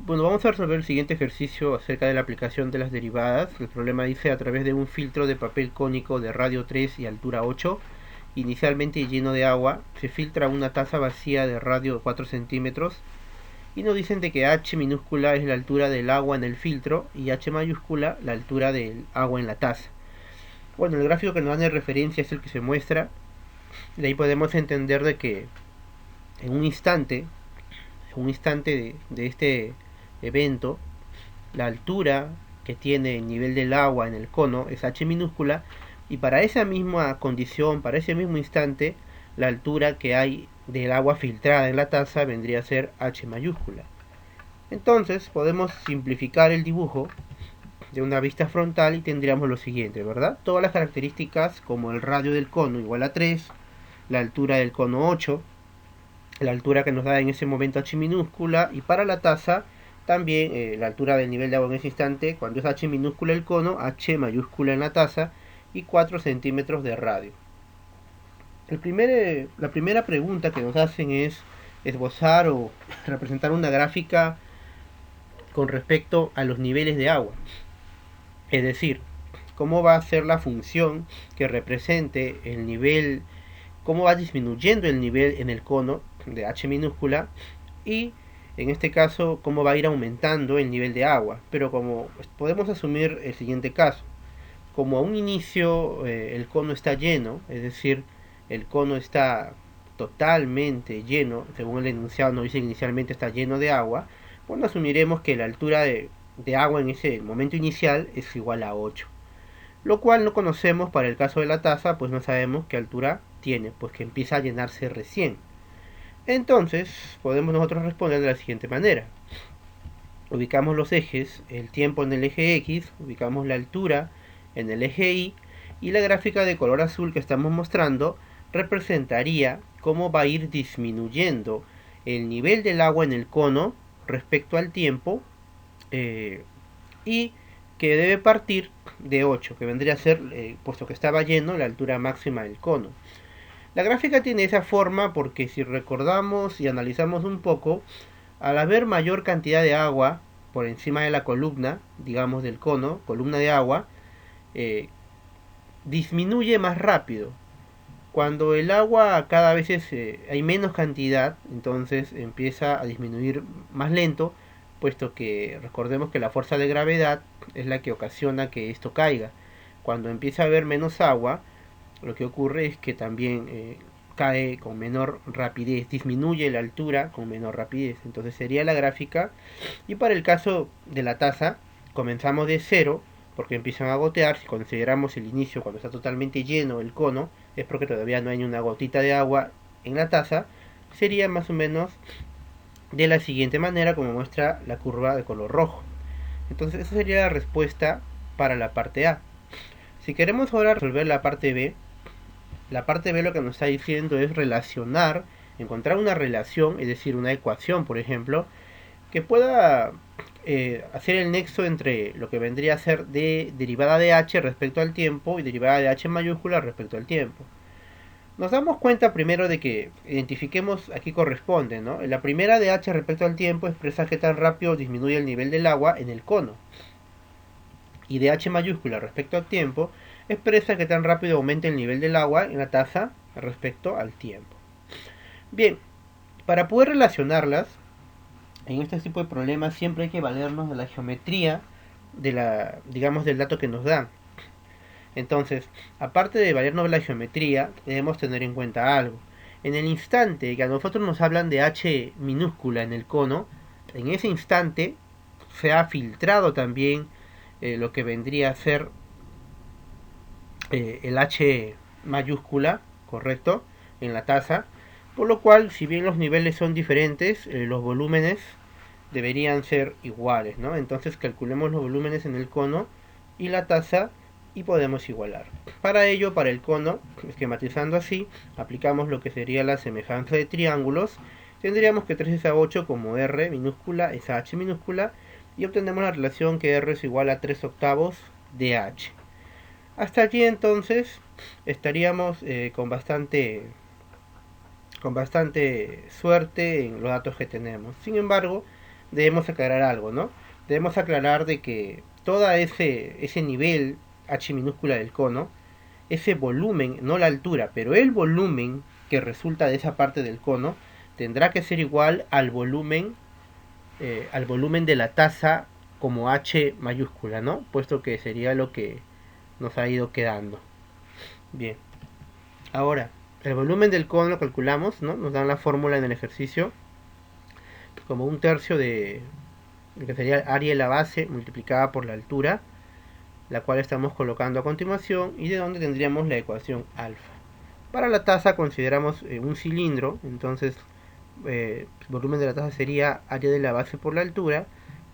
Bueno, vamos a resolver el siguiente ejercicio acerca de la aplicación de las derivadas. El problema dice: a través de un filtro de papel cónico de radio 3 y altura 8, inicialmente lleno de agua, se filtra una taza vacía de radio 4 centímetros, y nos dicen de que h minúscula es la altura del agua en el filtro y h mayúscula la altura del agua en la taza. Bueno, el gráfico que nos dan de referencia es el que se muestra. De ahí podemos entender de que en un instante de este evento, la altura que tiene el nivel del agua en el cono es h minúscula, y para esa misma condición, para ese mismo instante, la altura que hay del agua filtrada en la taza vendría a ser h mayúscula. Entonces podemos simplificar el dibujo de una vista frontal y tendríamos lo siguiente, ¿verdad? Todas las características, como el radio del cono igual a 3, la altura del cono 8, la altura que nos da en ese momento h minúscula, y para la taza también la altura del nivel de agua en ese instante, cuando es h minúscula el cono, h mayúscula en la taza, y 4 centímetros de radio. La primera pregunta que nos hacen es esbozar o representar una gráfica con respecto a los niveles de agua. Es decir, cómo va a ser la función que represente el nivel, cómo va disminuyendo el nivel en el cono de h minúscula, y en este caso cómo va a ir aumentando el nivel de agua. Pero como podemos asumir el siguiente caso: como a un inicio el cono está lleno, es decir, el cono está totalmente lleno, según el enunciado nos dice que inicialmente está lleno de agua, bueno, asumiremos que la altura de agua en ese momento inicial es igual a 8. Lo cual no conocemos para el caso de la taza, pues no sabemos qué altura tiene, pues que empieza a llenarse recién. Entonces, podemos nosotros responder de la siguiente manera. Ubicamos los ejes, el tiempo en el eje X, ubicamos la altura en el eje Y, y la gráfica de color azul que estamos mostrando representaría cómo va a ir disminuyendo el nivel del agua en el cono respecto al tiempo, y que debe partir de 8, que vendría a ser, puesto que estaba lleno, la altura máxima del cono. La gráfica tiene esa forma porque, si recordamos y analizamos un poco, al haber mayor cantidad de agua por encima de la columna, digamos del cono, columna de agua, eh, disminuye más rápido. Cuando el agua cada vez hay menos cantidad, entonces empieza a disminuir más lento, puesto que recordemos que la fuerza de gravedad es la que ocasiona que esto caiga. Cuando empieza a haber menos agua, lo que ocurre es que también cae con menor rapidez, disminuye la altura con menor rapidez. Entonces sería la gráfica. Y para el caso de la taza, comenzamos de cero porque empiezan a gotear. Si consideramos el inicio cuando está totalmente lleno el cono, es porque todavía no hay una gotita de agua en la taza. Sería más o menos de la siguiente manera, como muestra la curva de color rojo. Entonces esa sería la respuesta para la parte A. Si queremos ahora resolver la parte B lo que nos está diciendo es relacionar, encontrar una relación, es decir, una ecuación, por ejemplo, que pueda hacer el nexo entre lo que vendría a ser de derivada de h respecto al tiempo y derivada de h mayúscula respecto al tiempo. Nos damos cuenta primero de que identifiquemos aquí corresponde, ¿no? La primera de h respecto al tiempo expresa qué tan rápido disminuye el nivel del agua en el cono. Y de h mayúscula respecto al tiempo expresa qué tan rápido aumenta el nivel del agua en la taza respecto al tiempo. Bien, para poder relacionarlas, en este tipo de problemas siempre hay que valernos de la geometría digamos, del dato que nos dan. Entonces, aparte de valernos de la geometría, debemos tener en cuenta algo. En el instante que a nosotros nos hablan de h minúscula en el cono, en ese instante se ha filtrado también lo que vendría a ser el h mayúscula, correcto, en la taza. Por lo cual, si bien los niveles son diferentes, los volúmenes deberían ser iguales, ¿no? Entonces calculemos los volúmenes en el cono y la taza y podemos igualar. Para ello, para el cono, esquematizando así, aplicamos lo que sería la semejanza de triángulos. Tendríamos que 3 es a 8 como r minúscula es a h minúscula, y obtenemos la relación que r es igual a 3 octavos de h. Hasta aquí entonces estaríamos con bastante suerte en los datos que tenemos. Sin embargo, debemos aclarar algo, ¿no? Debemos aclarar de que todo ese nivel h minúscula del cono, ese volumen, no la altura, pero el volumen que resulta de esa parte del cono, tendrá que ser igual al volumen de la taza como h mayúscula, ¿no? Puesto que sería lo que nos ha ido quedando. Bien. Ahora, el volumen del cono lo calculamos, ¿no? Nos dan la fórmula en el ejercicio como un tercio de lo que sería el área de la base multiplicada por la altura, la cual estamos colocando a continuación, y de donde tendríamos la ecuación alfa. Para la taza consideramos un cilindro, entonces volumen de la taza sería área de la base por la altura,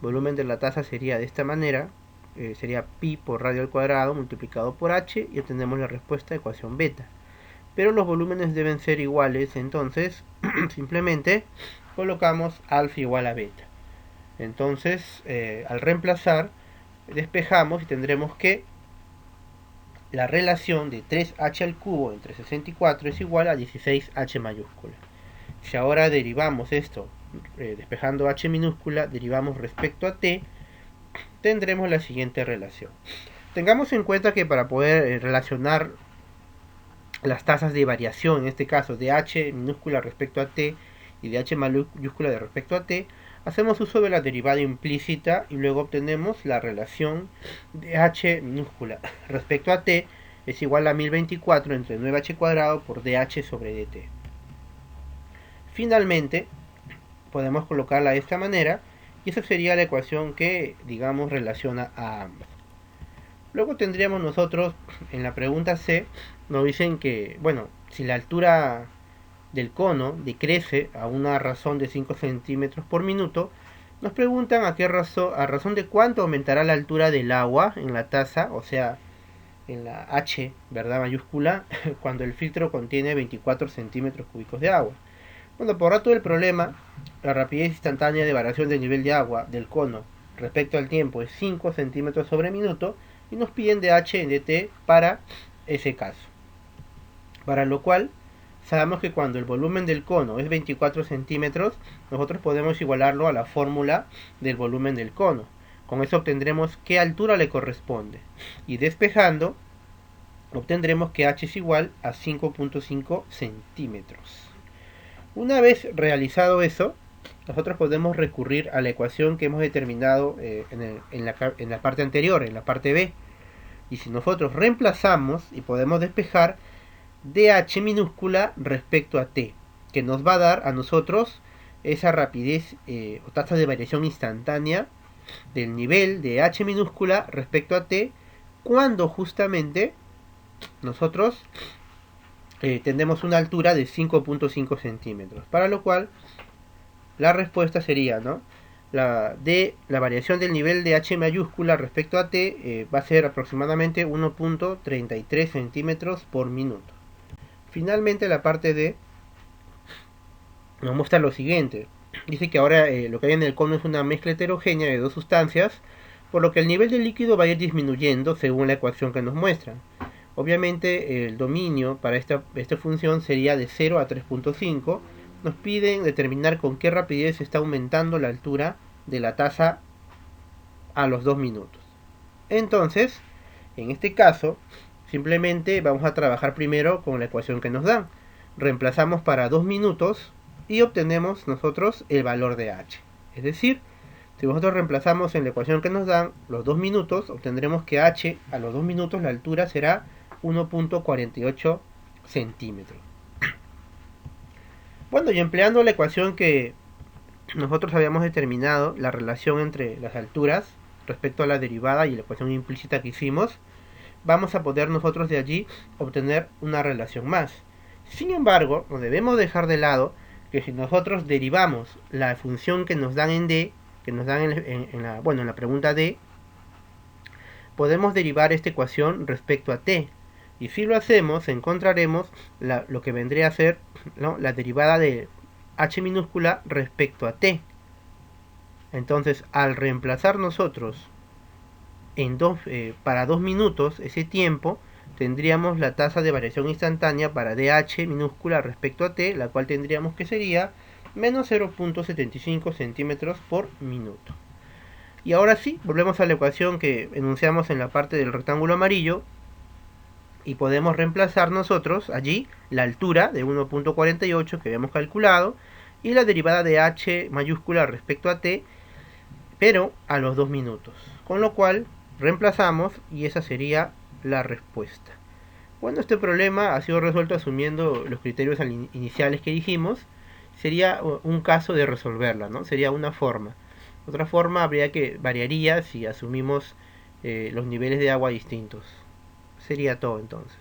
volumen de la taza sería de esta manera, sería pi por radio al cuadrado multiplicado por h, y obtenemos la respuesta de ecuación beta. Pero los volúmenes deben ser iguales, entonces simplemente colocamos alfa igual a beta. Entonces, al reemplazar, despejamos y tendremos que la relación de 3h al cubo entre 64 es igual a 16h mayúscula. Si ahora derivamos esto, despejando h minúscula, derivamos respecto a t, tendremos la siguiente relación. Tengamos en cuenta que para poder relacionar las tasas de variación, en este caso de h minúscula respecto a t y de h mayúscula de respecto a t, hacemos uso de la derivada implícita y luego obtenemos la relación de h minúscula respecto a t es igual a 1024 entre 9h cuadrado por dh sobre dt. Finalmente, podemos colocarla de esta manera y esa sería la ecuación que, digamos, relaciona a ambas. Luego tendríamos nosotros, en la pregunta C, nos dicen que, bueno, si la altura del cono decrece a una razón de 5 centímetros por minuto, nos preguntan a razón de cuánto aumentará la altura del agua en la taza, o sea, en la H, ¿verdad? Mayúscula, cuando el filtro contiene 24 centímetros cúbicos de agua. Bueno, por rato del problema, la rapidez instantánea de variación del nivel de agua del cono respecto al tiempo es 5 centímetros sobre minuto y nos piden de H en dt para ese caso. Para lo cual, sabemos que cuando el volumen del cono es 24 centímetros, nosotros podemos igualarlo a la fórmula del volumen del cono. Con eso obtendremos qué altura le corresponde. Y despejando, obtendremos que h es igual a 5.5 centímetros. Una vez realizado eso, nosotros podemos recurrir a la ecuación que hemos determinado en la parte anterior, en la parte B. Y si nosotros reemplazamos y podemos despejar dh minúscula respecto a t, que nos va a dar a nosotros esa rapidez o tasa de variación instantánea del nivel de h minúscula respecto a t, cuando justamente nosotros tenemos una altura de 5.5 centímetros, para lo cual la respuesta sería, ¿no? La variación del nivel de h mayúscula respecto a t va a ser aproximadamente 1.33 centímetros por minuto. Finalmente, la parte D nos muestra lo siguiente. Dice que ahora lo que hay en el cono es una mezcla heterogénea de dos sustancias, por lo que el nivel del líquido va a ir disminuyendo según la ecuación que nos muestran. Obviamente el dominio para esta función sería de 0 a 3.5. Nos piden determinar con qué rapidez está aumentando la altura de la taza a los 2 minutos. Entonces, en este caso, simplemente vamos a trabajar primero con la ecuación que nos dan. Reemplazamos para 2 minutos y obtenemos nosotros el valor de h. Es decir, si nosotros reemplazamos en la ecuación que nos dan los 2 minutos, obtendremos que h a los 2 minutos la altura será 1.48 centímetros. Bueno, y empleando la ecuación que nosotros habíamos determinado, la relación entre las alturas respecto a la derivada y la ecuación implícita que hicimos, vamos a poder nosotros de allí obtener una relación más. Sin embargo, no debemos dejar de lado que si nosotros derivamos la función que nos dan en D, que nos dan en la pregunta D, podemos derivar esta ecuación respecto a t. Y si lo hacemos, encontraremos lo que vendría a ser, ¿no?, la derivada de h minúscula respecto a t. Entonces, al reemplazar nosotros para 2 minutos ese tiempo, tendríamos la tasa de variación instantánea para dh minúscula respecto a t, la cual tendríamos que sería menos 0.75 centímetros por minuto. Y ahora sí, volvemos a la ecuación que enunciamos en la parte del rectángulo amarillo y podemos reemplazar nosotros allí la altura de 1.48 que habíamos calculado y la derivada de h mayúscula respecto a t, pero a los 2 minutos. Con lo cual reemplazamos y esa sería la respuesta. Bueno, este problema ha sido resuelto asumiendo los criterios iniciales que dijimos. Sería un caso de resolverla, ¿no? Sería una forma. Otra forma variaría si asumimos los niveles de agua distintos. Sería todo entonces.